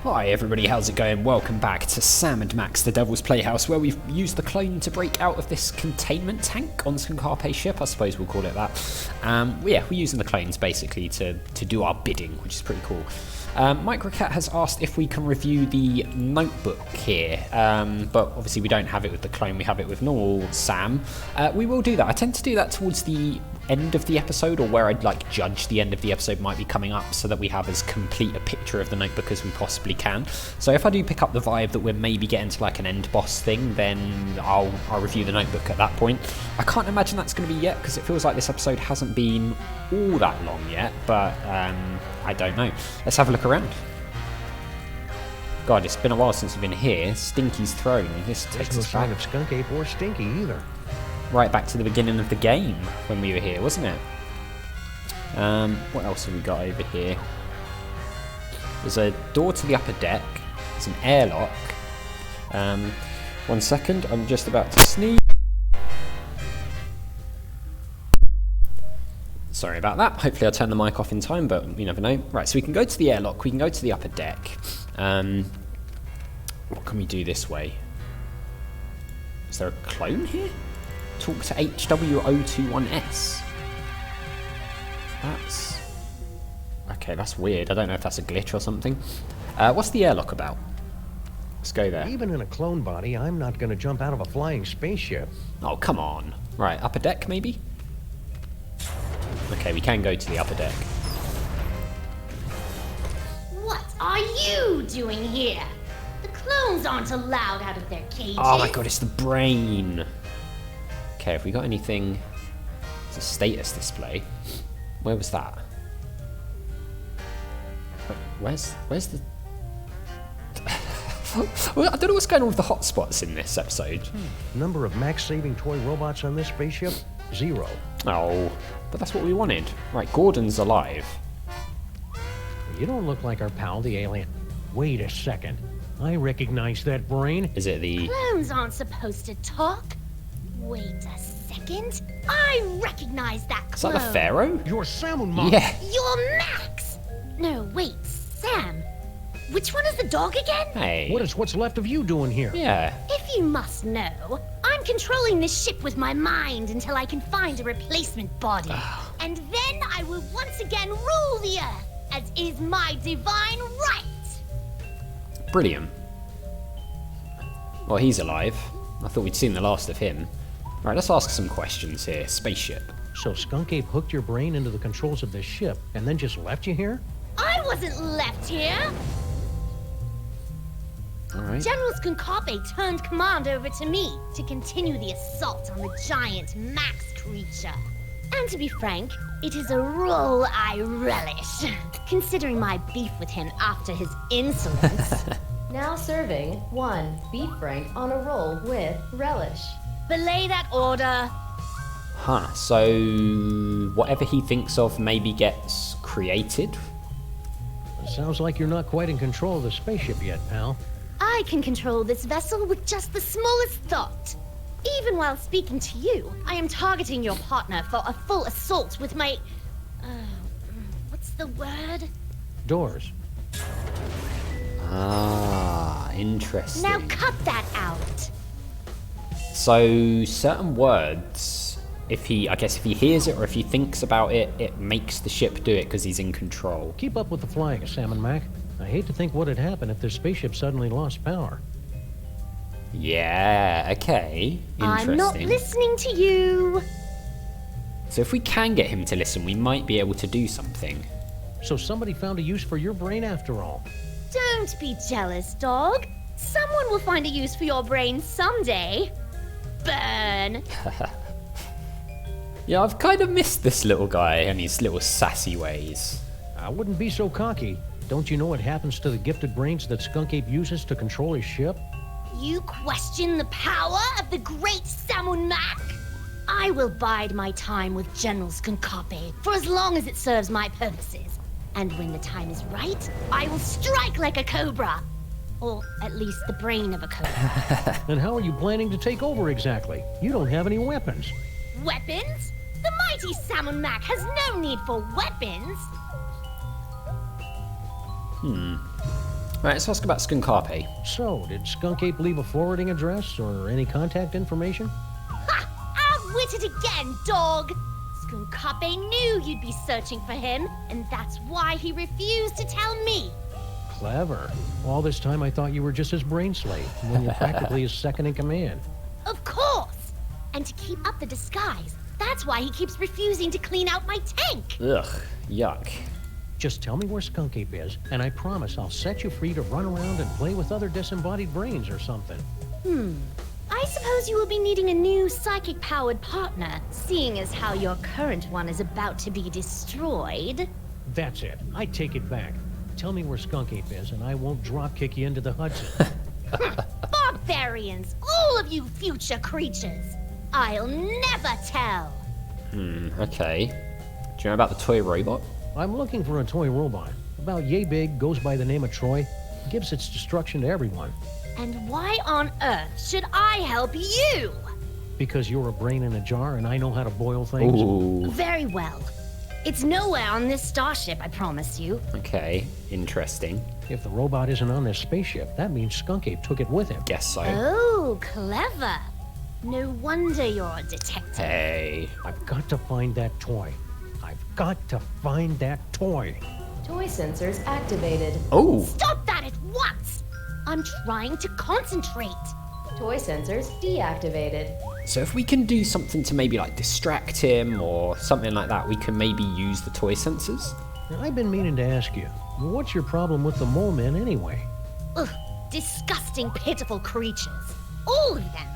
Hi everybody, how's it going? Welcome back to Sammun-Mak's The Devil's Playhouse, where we've used the clone to break out of this containment tank on Skunkape's ship, I suppose we'll call it that. Yeah, we're using the clones basically to do our bidding, which is pretty cool. Microcat has asked if we can review the notebook here, but obviously we don't have it with the clone, we have it with normal Sam. We will do that. I tend to do that towards the end of the episode, or where I'd like judge the end of the episode might be coming up, so that we have as complete a picture of the notebook as we possibly can. So if I do pick up the vibe that we're maybe getting to like an end boss thing, then I'll review the notebook at that point. I can't imagine that's going to be yet, because it feels like this episode hasn't been all that long yet, but I don't know. Let's have a look around. God, it's been a while since we've been here. Stinky's throne. This takes us back. There's no sign of Skunkape or Stinky either. Right back to the beginning of the game when we were here, wasn't it? What else have we got over here? There's a door to the upper deck. There's an airlock. 1 second, I'm just about to sneeze. Sorry about that. Hopefully I'll turn the mic off in time, but you never know. Right, so we can go to the airlock, we can go to the upper deck. What can we do this way? Is there a clone here? Talk to HW021S. That's... okay, that's weird. I don't know if that's a glitch or something. What's the airlock about? Let's go there. Even in a clone body, I'm not going to jump out of a flying spaceship. Oh, come on. Right, upper deck maybe? Okay, we can go to the upper deck. What are you doing here? The clones aren't allowed out of their cages. Oh my god, it's the brain. Okay, have we got anything? It's a status display. Where was that? Where's the... Well, I don't know what's going on with the hotspots in this episode. Number of max-saving toy robots on this spaceship? 0. Oh, but that's what we wanted. Right, Gordon's alive. You don't look like our pal, the alien. Wait a second. I recognize that brain. Is it the... Clones aren't supposed to talk. Wait a second. I recognize that Is that clone. the Pharaoh? You're Sammun-Mak. Yeah. You're Max. No, wait, Sam. Which one is the dog again? Hey. What is what's left of you doing here? Yeah. If you must know, I'm controlling this ship with my mind until I can find a replacement body. And then I will once again rule the Earth, as is my divine right. Brilliant. Well, he's alive. I thought we'd seen the last of him. Right, let's ask some questions here. Spaceship. So Skunkape hooked your brain into the controls of this ship and then just left you here? I wasn't left here. Alright. General Skunkape turned command over to me to continue the assault on the giant Max creature. And to be frank, it is a role I relish, considering my beef with him after his insolence. Now serving 1 beef frank on a roll with relish. Belay that order. Huh, so whatever he thinks of maybe gets created? It sounds like you're not quite in control of the spaceship yet, pal. I can control this vessel with just the smallest thought. Even while speaking to you, I am targeting your partner for a full assault with my... what's the word? Doors. Ah, interesting. Now cut that out. So certain words, I guess if he hears it or if he thinks about it, it makes the ship do it because he's in control. Keep up with the flying, Sammun-Mak. I hate to think what had happened if this spaceship suddenly lost power. Yeah, okay. Interesting. I'm not listening to you. So if we can get him to listen, we might be able to do something. So somebody found a use for your brain after all. Don't be jealous, dog. Someone will find a use for your brain someday. Burn. Yeah, I've kind of missed this little guy and his little sassy ways. I wouldn't be so cocky. Don't you know what happens to the gifted brains that Skunkape uses to control his ship? You question the power of the great Sammun-Mak? I will bide my time with General Skunkape for as long as it serves my purposes. And when the time is right, I will strike like a cobra. Or at least the brain of a cobra. And how are you planning to take over exactly? You don't have any weapons. Weapons? The mighty Sammun-Mak has no need for weapons. Right, let's ask about Skunkape. So, did Skunkape leave a forwarding address or any contact information? Ha! Outwitted again, dog! Skunkape knew you'd be searching for him, and that's why he refused to tell me. Clever. All this time I thought you were just his brain slave, when you're practically his second in command. Of course! And to keep up the disguise, that's why he keeps refusing to clean out my tank. Ugh, yuck. Just tell me where Skunkape is, and I promise I'll set you free to run around and play with other disembodied brains or something. I suppose you will be needing a new psychic-powered partner, seeing as how your current one is about to be destroyed. That's it. I take it back. Tell me where Skunkape is, and I won't drop-kick you into the Hudson. Barbarians, all of you future creatures. I'll never tell. Okay. Do you know about the toy robot? I'm looking for a toy robot. About yay big, goes by the name of Troy. Gives its destruction to everyone. And why on earth should I help you? Because you're a brain in a jar and I know how to boil things. Ooh. Very well. It's nowhere on this starship, I promise you. Okay, interesting. If the robot isn't on this spaceship, that means Skunkape took it with him. Guess so. Oh, clever. No wonder you're a detective. Hey. I've got to find that toy. I've got to find that toy. Toy sensors activated. Oh. Stop that at once! I'm trying to concentrate. Toy sensors deactivated. So if we can do something to maybe like distract him or something like that, we can maybe use the toy sensors? Now, I've been meaning to ask you, what's your problem with the mole men anyway? Ugh, disgusting, pitiful creatures. All of them.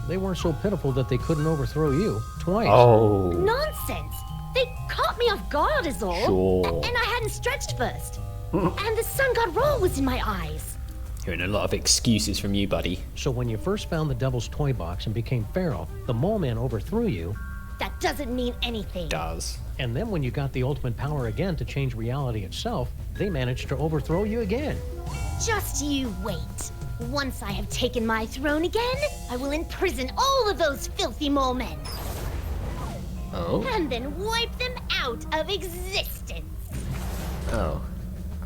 They weren't so pitiful that they couldn't overthrow you twice. Oh. Nonsense. They caught me off guard is all. Sure. And I hadn't stretched first. And the sun god roll was in my eyes. Hearing a lot of excuses from you, buddy. So when you first found the Devil's Toy Box and became feral, the mole man overthrew you. That doesn't mean anything. Does. And then when you got the ultimate power again to change reality itself, they managed to overthrow you again. Just you wait. Once I have taken my throne again, I will imprison all of those filthy mole men. Oh. And then wipe them out of existence. Oh.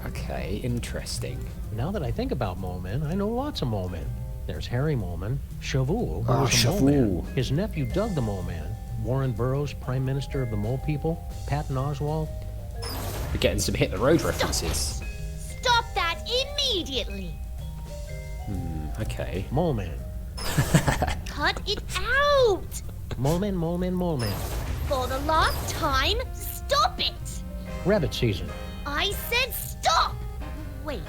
Okay, interesting. Now that I think about mole men, I know lots of mole men. There's Harry Moleman, Shavu, who Ah, was a mole man. Shavu. His nephew Doug the Mole Man, Warren Burroughs, Prime Minister of the Mole People, Patton Oswalt. We're getting some hit the road references. Stop that immediately. Okay. Mole Man. Cut it out. Mole Man, Mole Man, Mole Man. For the last time, stop it. Rabbit season. I said stop. Wait,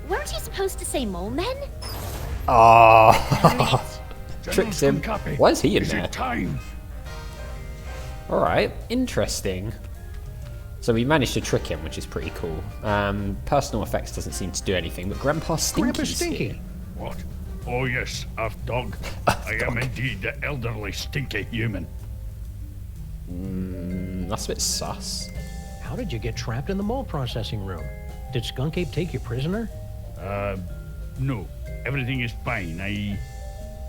weren't you supposed to say mole men? Oh. Tricks him. Skunkape, Why is he in is there? it time? Alright, interesting. So we managed to trick him, which is pretty cool. Personal effects doesn't seem to do anything, but Grandpa Stinky's Grandpa Stinky. here. What? Oh yes, Earth Dog. I am indeed the elderly, stinky human. That's a bit sus. How did you get trapped in the mole processing room? Did Skunkape take you prisoner? No, everything is fine. I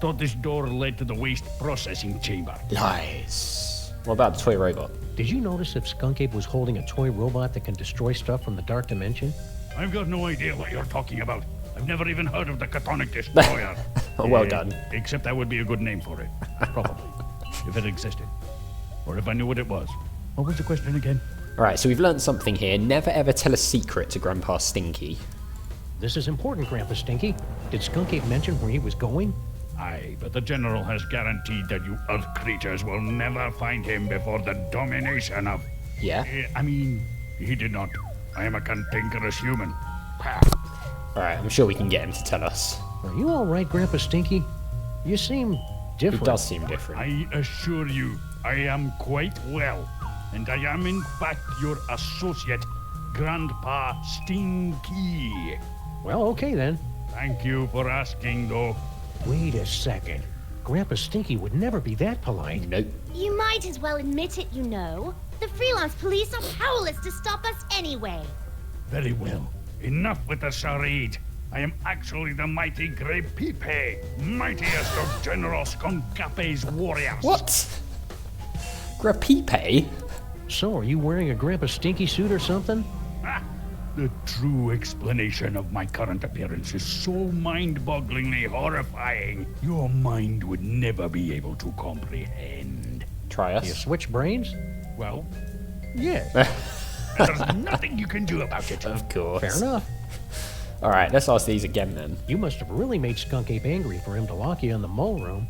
thought this door led to the waste processing chamber. Lies. What about the toy robot? Did you notice if Skunkape was holding a toy robot that can destroy stuff from the dark dimension? I've got no idea what you're talking about. I've never even heard of the Catonic Destroyer. Well done. Except that would be a good name for it. Probably. If it existed. Or if I knew what it was. What was the question again? Alright, so we've learned something here. Never ever tell a secret to Grandpa Stinky. This is important, Grandpa Stinky. Did Skunkape mention where he was going? Aye, but the General has guaranteed that you Earth creatures will never find him before the domination of... Yeah? I mean, he did not. I am a cantankerous human. Alright, I'm sure we can get him to tell us. Are you all right, Grandpa Stinky? You seem He different. does seem different. I assure you, I am quite well. And I am in fact your associate, Grandpa Stinky. Well, okay then. Thank you for asking, though. Wait a second. Grandpa Stinky would never be that polite. Nope. You might as well admit it, you know. The freelance police are powerless to stop us anyway. Very well. Enough with the charade. I am actually the mighty Grey Pipe, mightiest of General Skunkape's warriors. What? Grapipe? So, are you wearing a Grandpa Stinky suit or something? Ah, The true explanation of my current appearance is so mind-bogglingly horrifying, your mind would never be able to comprehend. Try You us. switch brains? Well, Yes. there's nothing you can do about it. Of course. Fair enough. Alright, let's ask these again then. You must have really made Skunkape angry for him to lock you in the mole room.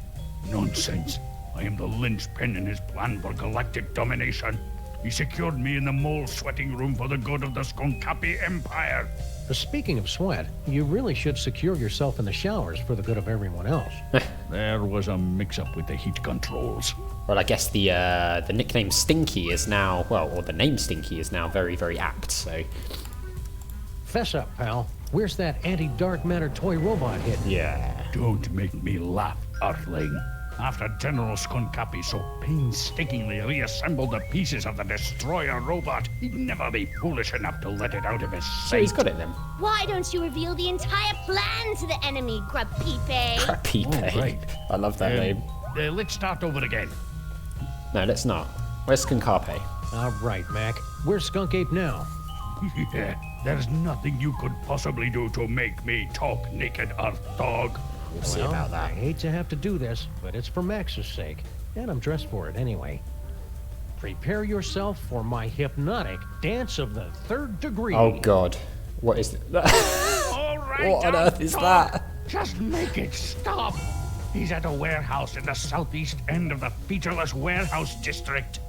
Nonsense. I am the linchpin in his plan for galactic domination. He secured me in the mole sweating room for the good of the Skunkape Empire. Speaking of sweat, you really should secure yourself in the showers for the good of everyone else. There was a mix-up with the heat controls. Well, I guess the nickname Stinky is now, well, or the name Stinky is now very, very apt, so... Fess up, pal. Where's that anti-dark matter toy robot hidden? Yeah. Don't make me laugh, Earthling. After General Skunkape so painstakingly reassembled the pieces of the destroyer robot, he'd never be foolish enough to let it out of his So sight. he's got it then. Why don't you reveal the entire plan to the enemy, Grandpa? Crapipe. right. I love that name. Let's start over again. No, let's not. Where's Skunkape? All right, Mac. Where's Skunkape now? There's nothing you could possibly do to make me talk, naked Earth Dog. We'll see Well, about I that. hate to have to do this, but it's for Max's sake. And I'm dressed for it anyway. Prepare yourself for my hypnotic dance of the third degree. Oh god. What is that? All right, What on earth is that? Just make it stop. He's at a warehouse in the southeast end of the featureless warehouse district.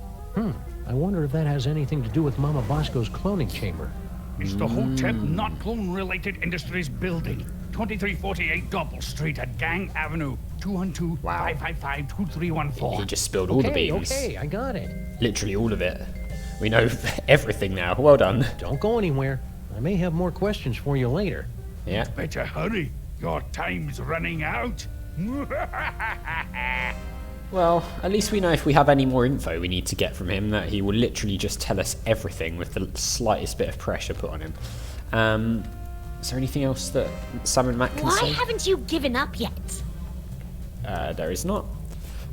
I wonder if that has anything to do with Mama Bosco's cloning chamber. It's the Hotep Not Clone-Related Industries Building, 2348 Doppel Street at Gang Avenue, 212-555-2314. He just spilled all the beans. Okay, I got it. Literally all of it. We know everything now. Well done. Don't go anywhere. I may have more questions for you later. Yeah. Better hurry. Your time's running out. Well, at least we know if we have any more info we need to get from him, that he will literally just tell us everything with the slightest bit of pressure put on him. Is there anything else that Sammun-Mak can Why say? haven't you given up yet? There is not.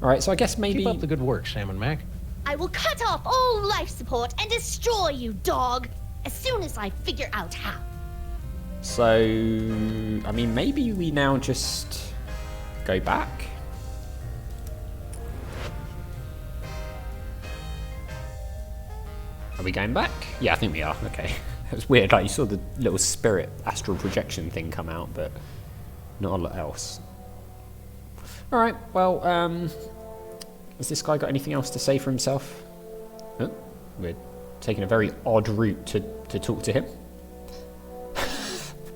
Alright, so I guess maybe... Keep up the good work, Sammun-Mak. I will cut off all life support and destroy you, dog, as soon as I figure out how. So, I mean, maybe we now just go back? Are we going back? Yeah, I think we are. Okay. It was weird, like you saw the little spirit astral projection thing come out, but not a lot else. Alright, well, has this guy got anything else to say for himself? Oh, we're taking a very odd route to talk to him.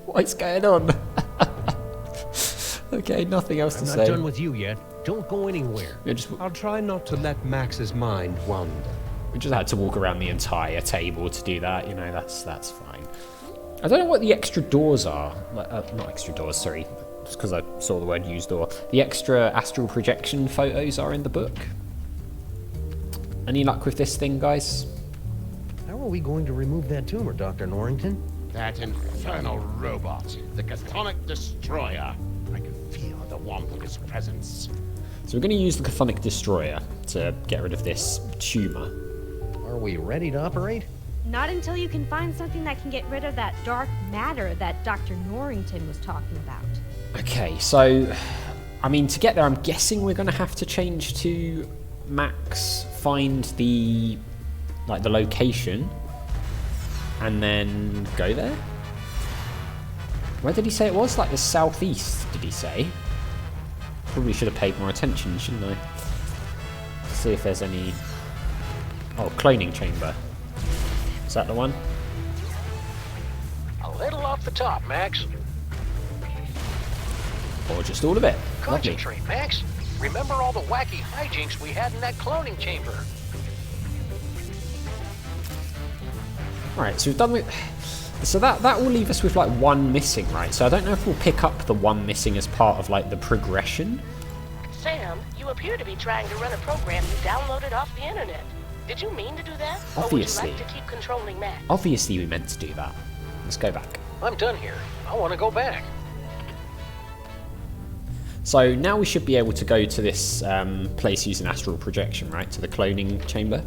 What is going on? Okay, nothing else I'm to not say. done with you yet. Don't go anywhere. I'll try not to let Max's mind wander. We just had to walk around the entire table to do that, you know, that's fine. I don't know what the extra doors are. Like, not extra doors, sorry. Just because I saw the word used door. The extra astral projection photos are in the book. Any luck with this thing, guys? How are we going to remove that tumor, Dr. Norrington? That infernal robot, the Chthonic Destroyer. I can feel the warmth of his presence. So we're going to use the Chthonic Destroyer to get rid of this tumour. Are we ready to operate? Not until you can find something that can get rid of that dark matter that Dr. Norrington was talking about. Okay, so, I mean, to get there, I'm guessing we're going to have to change to Max, find the, like, the location, and then go there? Where did he say it was? Like the southeast, did he say? Probably should have paid more attention, shouldn't I? To see if there's any... Oh, cloning chamber. Is that the one? A little off the top, Max. Or just all of it? Lovely. Concentrate, Max. Remember all the wacky hijinks we had in that cloning chamber. Alright, so we've done with... So that will leave us with like one missing, right? So I don't know if we'll pick up the one missing as part of like the progression. Sam, you appear to be trying to run a program you downloaded off the internet. Did you mean to do that? Obviously. Or would you like to keep controlling Max? Obviously we meant to do that. Let's go back. I'm done here. I want to go back. So now we should be able to go to this place using astral projection, right? To the cloning chamber,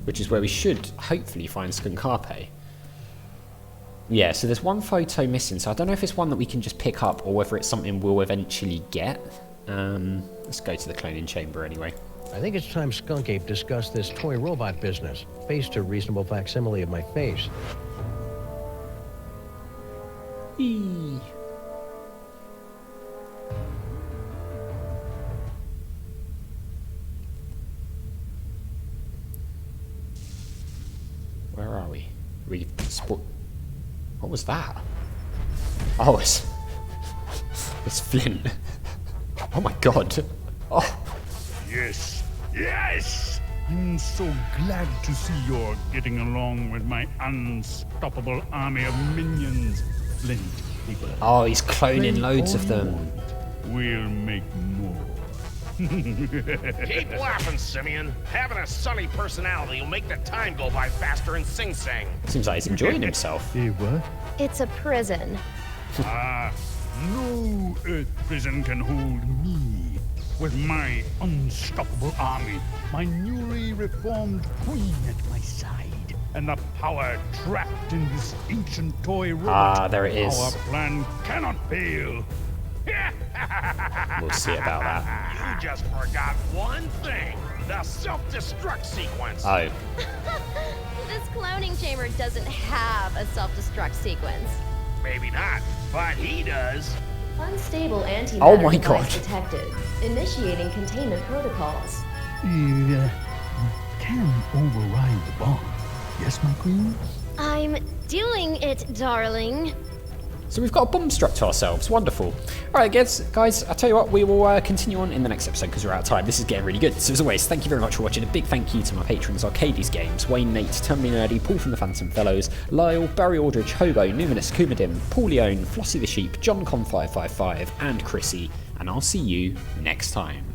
which is where we should hopefully find Skunkape. Yeah, so there's one photo missing, so I don't know if it's one that we can just pick up or whether it's something we'll eventually get. Let's go to the cloning chamber anyway. I think it's time Skunkape discussed this toy robot business. Faced a reasonable facsimile of my face. Eee. Where are we? What was that? Oh, it's Flint. Oh my god. Oh. Yes, yes! I'm so glad to see you're getting along with my unstoppable army of minions, Flint people. Oh, he's cloning loads of them. We'll make more. Keep laughing, Simeon. Having a sunny personality will make the time go by faster in Sing Sing. Seems like he's enjoying himself. What? It's a prison. No Earth prison can hold me. With my unstoppable army, my newly reformed queen at my side, and the power trapped in this ancient toy robot. Ah, there it is. Our plan cannot fail. We'll see about that. You just forgot one thing. The self-destruct sequence. Oh. This cloning chamber doesn't have a self-destruct sequence. Maybe not, but he does. Unstable antimatter Oh my device God. detected. Initiating containment protocols. You can override the bomb. Yes, my queen? I'm doing it, darling. So we've got a bomb strapped to ourselves. Wonderful. Alright guys, I'll tell you what, we will continue on in the next episode because we're out of time. This is getting really good. So as always, thank you very much for watching. A big thank you to my patrons, Arcades Games, Wayne, Nate, Terminally Nerdy, Paul from the Phantom Fellows, Lyle, Barry Aldridge, Hobo, Numinous, Kumadim, Paul Leone, Flossie the Sheep, John Con555 and Chrissy. And I'll see you next time.